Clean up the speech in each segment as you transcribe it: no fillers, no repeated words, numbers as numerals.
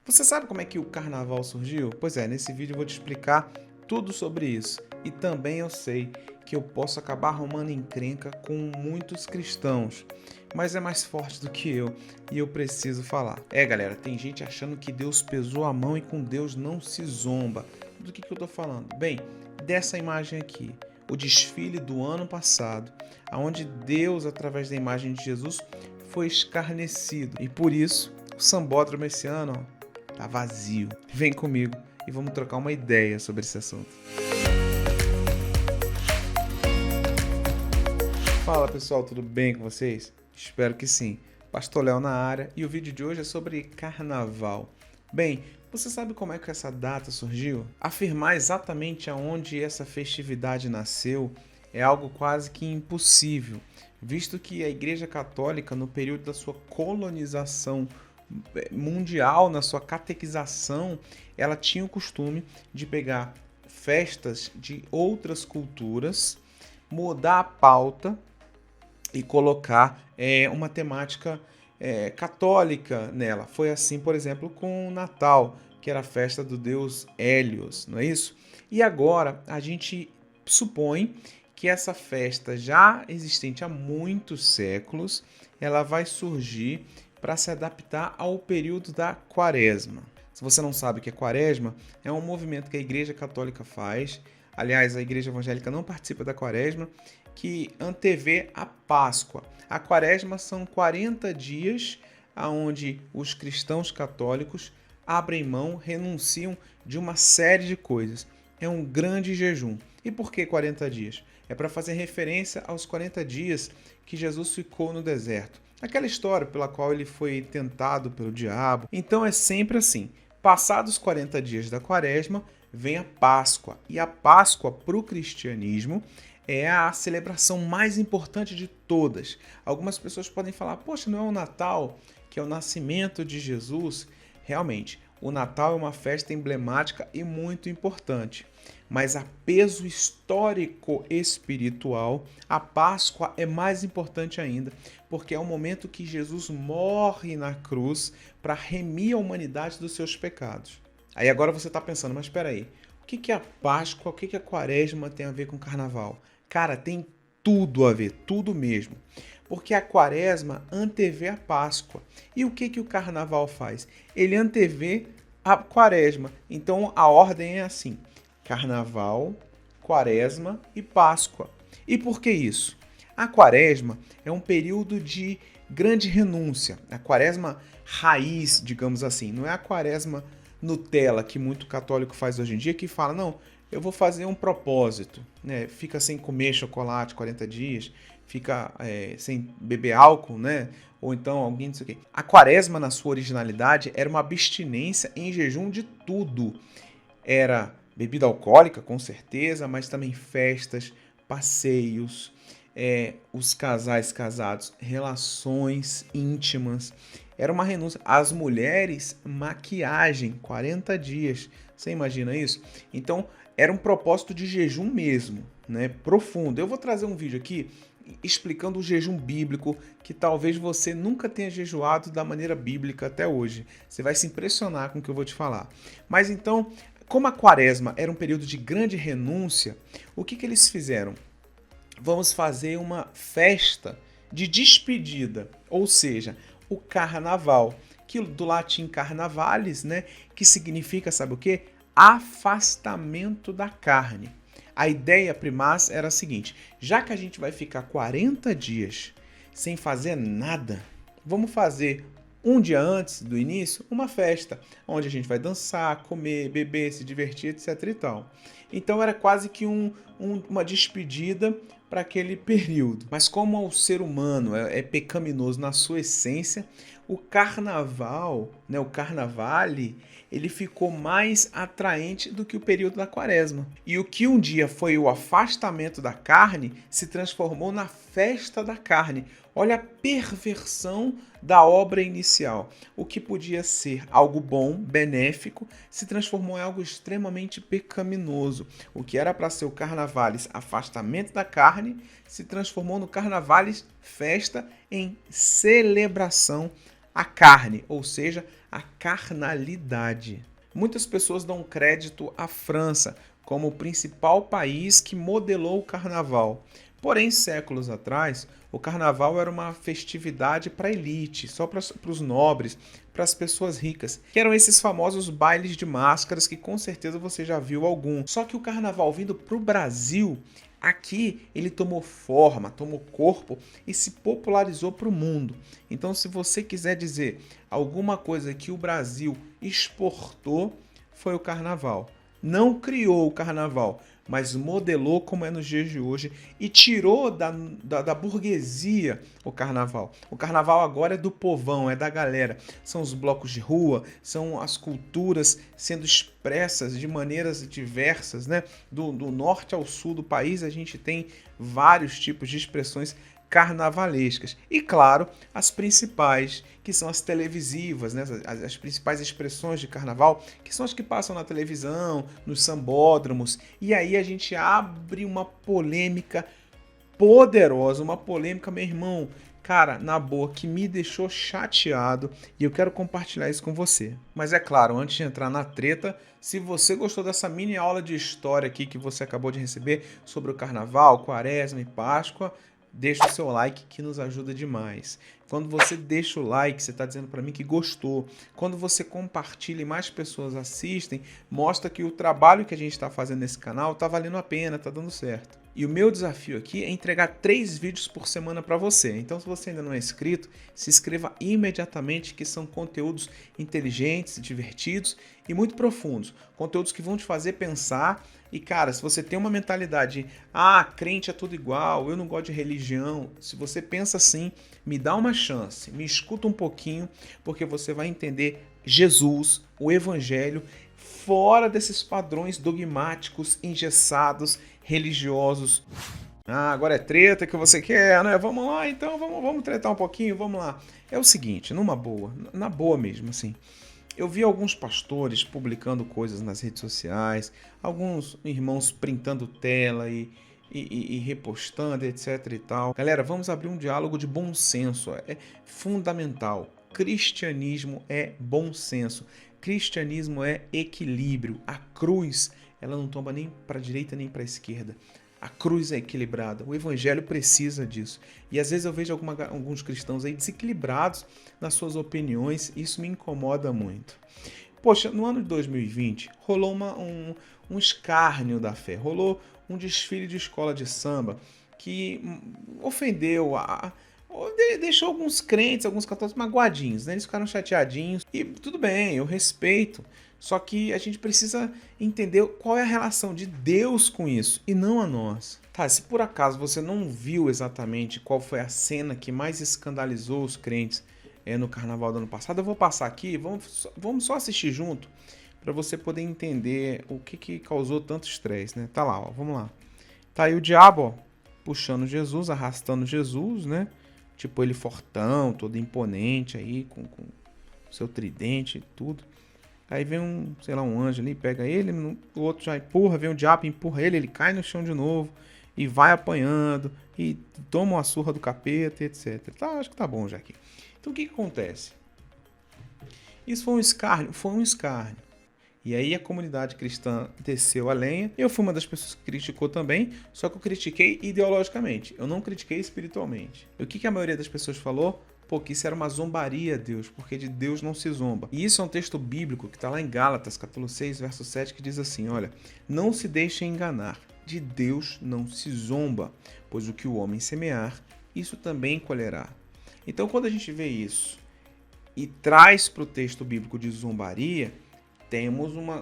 Você sabe como é que o carnaval surgiu? Pois é, nesse vídeo eu vou te explicar tudo sobre isso. E também eu sei que eu posso acabar arrumando encrenca com muitos cristãos, mas é mais forte do que eu e eu preciso falar. Galera, tem gente achando que Deus pesou a mão e com Deus não se zomba. Do que eu tô falando? Bem, dessa imagem aqui, o desfile do ano passado, onde Deus, através da imagem de Jesus, foi escarnecido. E por isso, o sambódromo esse ano, tá vazio. Vem comigo e vamos trocar uma ideia sobre esse assunto. Fala pessoal, tudo bem com vocês? Espero que sim. Pastor Léo na área e o vídeo de hoje é sobre carnaval. Bem, você sabe como é que essa data surgiu? Afirmar exatamente aonde essa festividade nasceu é algo quase que impossível, visto que a Igreja Católica, no período da sua colonização mundial, na sua catequização, ela tinha o costume de pegar festas de outras culturas, mudar a pauta e colocar uma temática católica nela. Foi assim, por exemplo, com o Natal, que era a festa do deus Hélios, não é isso? E agora a gente supõe que essa festa, já existente há muitos séculos, ela vai surgir para se adaptar ao período da Quaresma. Se você não sabe o que é Quaresma, é um movimento que a Igreja Católica faz. Aliás, a Igreja Evangélica não participa da Quaresma, que antevê a Páscoa. A Quaresma são 40 dias onde os cristãos católicos abrem mão, renunciam de uma série de coisas. É um grande jejum. E por que 40 dias? É para fazer referência aos 40 dias que Jesus ficou no deserto. Aquela história pela qual ele foi tentado pelo diabo. Então é sempre assim. Passados os 40 dias da Quaresma, vem a Páscoa. E a Páscoa, para o cristianismo, é a celebração mais importante de todas. Algumas pessoas podem falar, poxa, não é o Natal, que é o nascimento de Jesus? Realmente, o Natal é uma festa emblemática e muito importante. Mas a peso histórico espiritual, a Páscoa é mais importante ainda, porque é o momento que Jesus morre na cruz para remir a humanidade dos seus pecados. Aí agora você está pensando, mas espera aí, o que é a Páscoa, o que a Quaresma tem a ver com o Carnaval? Cara, tem tudo a ver, tudo mesmo. Porque a Quaresma antevê a Páscoa. E o que o Carnaval faz? Ele antevê a Quaresma. Então a ordem é assim: Carnaval, Quaresma e Páscoa. E por que isso? A Quaresma é um período de grande renúncia. A Quaresma raiz, digamos assim, não é a Quaresma Nutella que muito católico faz hoje em dia, que fala, não, eu vou fazer um propósito, né? Fica sem comer chocolate 40 dias, fica sem beber álcool, né? Ou então alguém não sei o quê. A Quaresma, na sua originalidade, era uma abstinência em jejum de tudo. Era bebida alcoólica, com certeza, mas também festas, passeios, os casais casados, relações íntimas. Era uma renúncia. As mulheres, maquiagem, 40 dias. Você imagina isso? Então, era um propósito de jejum mesmo, né? Profundo. Eu vou trazer um vídeo aqui explicando o jejum bíblico, que talvez você nunca tenha jejuado da maneira bíblica até hoje. Você vai se impressionar com o que eu vou te falar. Mas então, como a Quaresma era um período de grande renúncia, o que eles fizeram? Vamos fazer uma festa de despedida, ou seja, o carnaval, que do latim carnavalis, né, que significa, sabe o quê? Afastamento da carne. A ideia primaz era a seguinte: já que a gente vai ficar 40 dias sem fazer nada, vamos fazer um dia antes do início uma festa, onde a gente vai dançar, comer, beber, se divertir, etc e tal. Então era quase que uma despedida para aquele período. Mas como o ser humano é pecaminoso na sua essência, o carnaval, né, o carnavale, ele ficou mais atraente do que o período da Quaresma. E o que um dia foi o afastamento da carne se transformou na festa da carne. Olha a perversão da obra inicial. O que podia ser algo bom, benéfico, se transformou em algo extremamente pecaminoso. O que era para ser o carnavalis, afastamento da carne, se transformou no carnavalis, festa em celebração a carne, ou seja, a carnalidade. Muitas pessoas dão crédito à França como o principal país que modelou o carnaval. Porém, séculos atrás, o carnaval era uma festividade para a elite, só para os nobres, para as pessoas ricas, que eram esses famosos bailes de máscaras que com certeza você já viu algum. Só que o carnaval vindo para o Brasil, aqui ele tomou forma, tomou corpo e se popularizou para o mundo. Então, se você quiser dizer alguma coisa que o Brasil exportou, foi o carnaval. Não criou o carnaval, mas modelou como é nos dias de hoje e tirou da burguesia o carnaval. O carnaval agora é do povão, é da galera. São os blocos de rua, são as culturas sendo expressas de maneiras diversas, né? Do norte ao sul do país a gente tem vários tipos de expressões carnavalescas. E claro, as principais, que são as televisivas, né? As principais expressões de carnaval, que são as que passam na televisão, nos sambódromos. E aí a gente abre uma polêmica poderosa, uma polêmica, meu irmão, cara, na boa, que me deixou chateado e eu quero compartilhar isso com você. Mas é claro, antes de entrar na treta, se você gostou dessa mini aula de história aqui que você acabou de receber sobre o Carnaval, Quaresma e Páscoa, deixa o seu like que nos ajuda demais. Quando você deixa o like, você está dizendo para mim que gostou. Quando você compartilha e mais pessoas assistem, mostra que o trabalho que a gente está fazendo nesse canal está valendo a pena, está dando certo. E o meu desafio aqui é entregar 3 vídeos por semana para você. Então, se você ainda não é inscrito, se inscreva imediatamente, que são conteúdos inteligentes, divertidos e muito profundos. Conteúdos que vão te fazer pensar. E, cara, se você tem uma mentalidade, crente é tudo igual, eu não gosto de religião. Se você pensa assim, me dá uma chance, me escuta um pouquinho, porque você vai entender Jesus, o Evangelho, fora desses padrões dogmáticos, engessados, religiosos. Agora é treta que você quer, né? Vamos lá, então, vamos tretar um pouquinho, vamos lá. É o seguinte, numa boa, na boa mesmo, assim. Eu vi alguns pastores publicando coisas nas redes sociais, alguns irmãos printando tela e repostando, etc e tal. Galera, vamos abrir um diálogo de bom senso, é fundamental. Cristianismo é bom senso. Cristianismo é equilíbrio. A cruz, ela não tomba nem para a direita nem para a esquerda. A cruz é equilibrada. O evangelho precisa disso. E às vezes eu vejo alguns cristãos aí desequilibrados nas suas opiniões. E isso me incomoda muito. Poxa, no ano de 2020 rolou um escárnio da fé. Rolou um desfile de escola de samba que ofendeu deixou alguns crentes, alguns católicos magoadinhos, né? Eles ficaram chateadinhos. E tudo bem, eu respeito. Só que a gente precisa entender qual é a relação de Deus com isso e não a nós. Tá, se por acaso você não viu exatamente qual foi a cena que mais escandalizou os crentes no carnaval do ano passado, eu vou passar aqui, vamos só assistir junto para você poder entender o que causou tanto estresse, né? Tá lá, ó, vamos lá. Tá aí o diabo, ó, puxando Jesus, arrastando Jesus, né? Tipo ele fortão, todo imponente aí, com seu tridente e tudo. Aí vem um anjo ali, pega ele, o outro já empurra, vem o diabo, empurra ele cai no chão de novo e vai apanhando e toma uma surra do capeta, etc. Tá, acho que tá bom já aqui. Então o que acontece? Isso foi um escárnio? Foi um escárnio. E aí a comunidade cristã desceu a lenha. Eu fui uma das pessoas que criticou também, só que eu critiquei ideologicamente. Eu não critiquei espiritualmente. E o que a maioria das pessoas falou? Pô, que isso era uma zombaria a Deus, porque de Deus não se zomba. E isso é um texto bíblico que está lá em Gálatas, capítulo 6, verso 7, que diz assim, olha, não se deixem enganar, de Deus não se zomba, pois o que o homem semear, isso também colherá. Então, quando a gente vê isso e traz para o texto bíblico de zombaria, temos uma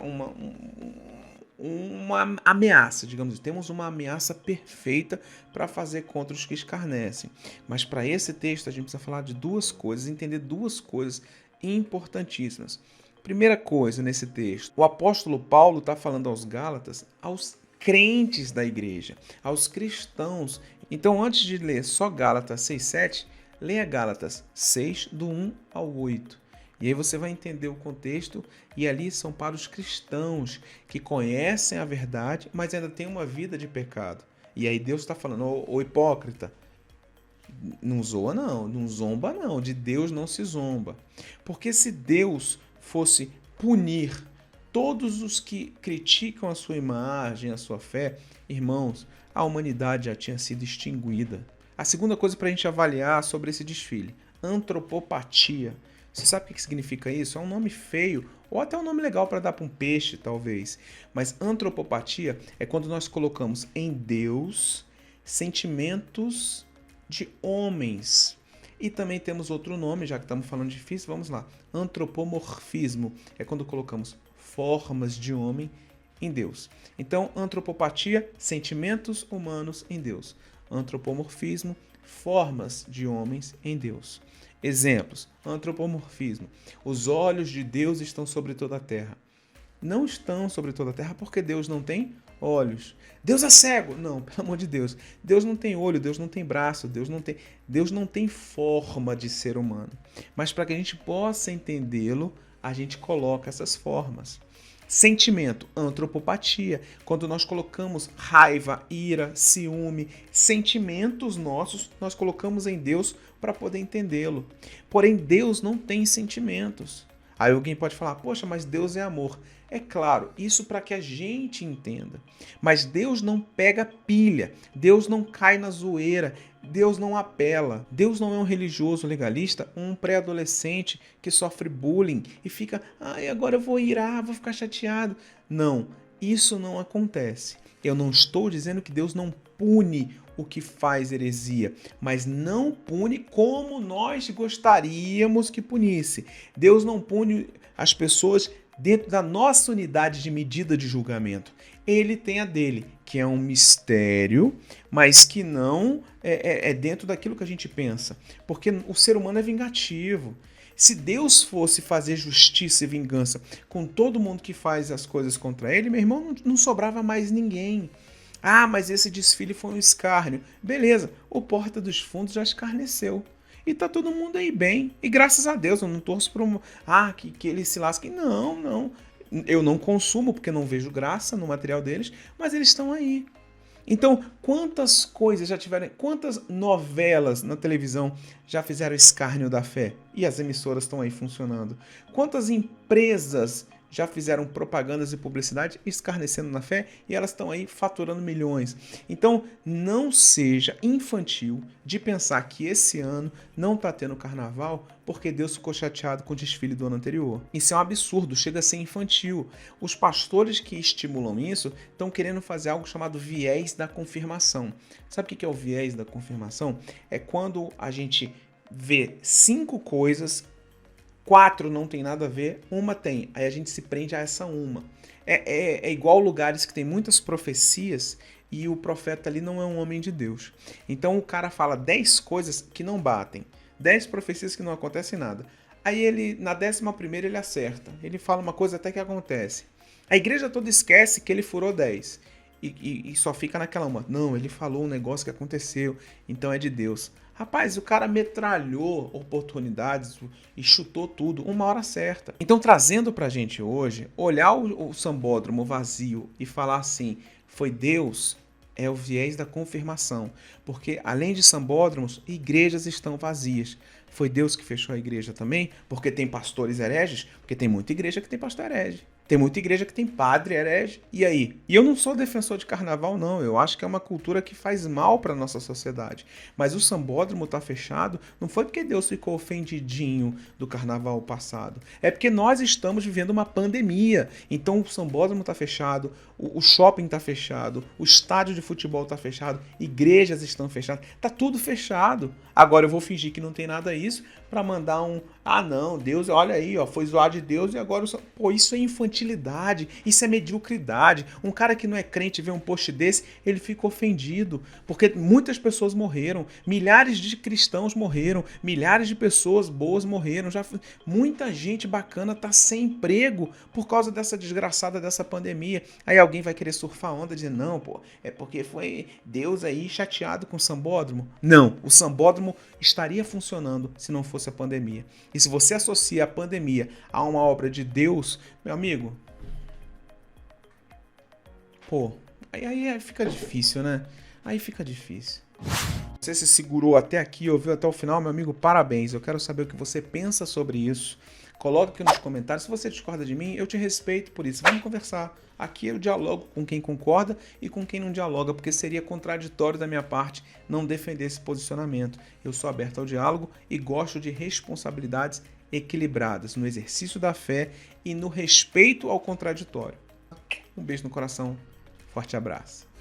ameaça, digamos assim. Temos uma ameaça perfeita para fazer contra os que escarnecem. Mas para esse texto a gente precisa falar de duas coisas, entender duas coisas importantíssimas. Primeira coisa nesse texto, o apóstolo Paulo está falando aos Gálatas, aos crentes da igreja, aos cristãos. Então, antes de ler só Gálatas 6:7, leia Gálatas 6, do 1 ao 8. E aí você vai entender o contexto, e ali são para os cristãos que conhecem a verdade, mas ainda têm uma vida de pecado. E aí Deus está falando, ô hipócrita, Não zoa não, não zomba não, de Deus não se zomba. Porque se Deus fosse punir todos os que criticam a sua imagem, a sua fé, irmãos, a humanidade já tinha sido extinguida. A segunda coisa para a gente avaliar sobre esse desfile, antropopatia. Você sabe o que significa isso? É um nome feio, ou até um nome legal para dar para um peixe, talvez. Mas antropopatia é quando nós colocamos em Deus sentimentos de homens. E também temos outro nome, já que estamos falando de física, vamos lá. Antropomorfismo é quando colocamos formas de homem em Deus. Então, antropopatia, sentimentos humanos em Deus. Antropomorfismo, formas de homens em Deus. Exemplos: antropomorfismo. Os olhos de Deus estão sobre toda a terra. Não estão sobre toda a terra porque Deus não tem olhos. Deus é cego? Não, pelo amor de Deus. Deus não tem olho, Deus não tem braço, Deus não tem forma de ser humano. Mas para que a gente possa entendê-lo, a gente coloca essas formas. Sentimento, antropopatia, quando nós colocamos raiva, ira, ciúme, sentimentos nossos, nós colocamos em Deus para poder entendê-lo. Porém, Deus não tem sentimentos. Aí alguém pode falar, poxa, mas Deus é amor. É claro, isso para que a gente entenda. Mas Deus não pega pilha, Deus não cai na zoeira, Deus não apela. Deus não é um religioso legalista, um pré-adolescente que sofre bullying e fica, agora eu vou irar, vou ficar chateado. Não, isso não acontece. Eu não estou dizendo que Deus não pune o que faz heresia, mas não pune como nós gostaríamos que punisse. Deus não pune as pessoas dentro da nossa unidade de medida de julgamento. Ele tem a dele, que é um mistério, mas que não é dentro daquilo que a gente pensa. Porque o ser humano é vingativo. Se Deus fosse fazer justiça e vingança com todo mundo que faz as coisas contra ele, meu irmão, não sobrava mais ninguém. Mas esse desfile foi um escárnio. Beleza, o Porta dos Fundos já escarneceu. E tá todo mundo aí bem. E graças a Deus, eu não torço para que eles se lasquem. Não. Eu não consumo porque não vejo graça no material deles, mas eles estão aí. Então, quantas coisas já tiveram, quantas novelas na televisão já fizeram escárnio da fé? E as emissoras estão aí funcionando. Quantas empresas já fizeram propagandas e publicidade escarnecendo na fé e elas estão aí faturando milhões. Então, não seja infantil de pensar que esse ano não está tendo carnaval porque Deus ficou chateado com o desfile do ano anterior. Isso é um absurdo, chega a ser infantil. Os pastores que estimulam isso estão querendo fazer algo chamado viés da confirmação. Sabe o que é o viés da confirmação? É quando a gente vê 5 coisas, 4 não tem nada a ver, uma tem. Aí a gente se prende a essa uma. É igual lugares que tem muitas profecias e o profeta ali não é um homem de Deus. Então o cara fala 10 coisas que não batem. 10 profecias que não acontecem nada. Aí ele, na 11ª, ele acerta. Ele fala uma coisa até que acontece. A igreja toda esquece que ele furou 10. E só fica naquela uma. Não, ele falou um negócio que aconteceu, então é de Deus. Rapaz, o cara metralhou oportunidades e chutou tudo, uma hora certa. Então, trazendo pra gente hoje, olhar o sambódromo vazio e falar assim, foi Deus, é o viés da confirmação. Porque, além de sambódromos, igrejas estão vazias. Foi Deus que fechou a igreja também? Porque tem pastores hereges? Porque tem muita igreja que tem pastor herege. Tem muita igreja que tem padre herege. E aí? E eu não sou defensor de carnaval, não. Eu acho que é uma cultura que faz mal para nossa sociedade. Mas o sambódromo tá fechado não foi porque Deus ficou ofendidinho do carnaval passado. É porque nós estamos vivendo uma pandemia. Então o sambódromo tá fechado, o shopping tá fechado, o estádio de futebol tá fechado, igrejas estão fechadas. Tá tudo fechado. Agora eu vou fingir que não tem nada disso para mandar não, Deus, olha aí, ó, foi zoar de Deus e agora isso é infantilidade, isso é mediocridade. Um cara que não é crente vê um post desse, ele fica ofendido, porque muitas pessoas morreram, milhares de cristãos morreram, milhares de pessoas boas morreram, muita gente bacana tá sem emprego por causa dessa desgraçada dessa pandemia. Aí alguém vai querer surfar onda dizendo, não, é porque foi Deus aí chateado com o sambódromo. Não, o sambódromo estaria funcionando se não fosse a pandemia. E se você associa a pandemia a uma obra de Deus, meu amigo, aí fica difícil, né? Aí fica difícil. Você se segurou até aqui, ouviu até o final, meu amigo, parabéns. Eu quero saber o que você pensa sobre isso. Coloca aqui nos comentários. Se você discorda de mim, eu te respeito por isso. Vamos conversar. Aqui eu dialogo com quem concorda e com quem não dialoga, porque seria contraditório da minha parte não defender esse posicionamento. Eu sou aberto ao diálogo e gosto de responsabilidades equilibradas no exercício da fé e no respeito ao contraditório. Um beijo no coração. Forte abraço.